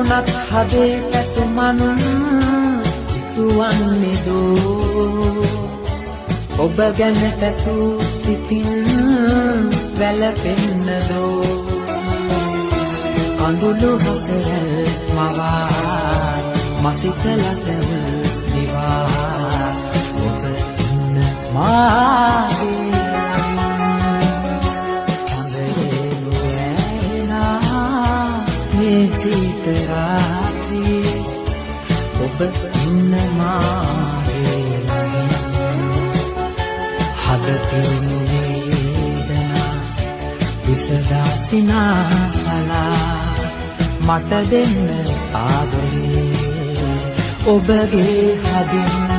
තිබුණත් හදේ පැතුමන් ඉතුවන්නේ දෝ ඔබ ගැන පැතූ සිතින් වැළපෙන්න දෝ කඳුළු හසරල් මවා මසිතලතවල් නිවා ඔබ ඉන්න මාගේ සීත රාත්‍රී ඔබ ඉන්න මාගේ හදතින් වේදනා විසදාසිනාසලා මට දෙන්න ආදරේ ඔබගේ හදින්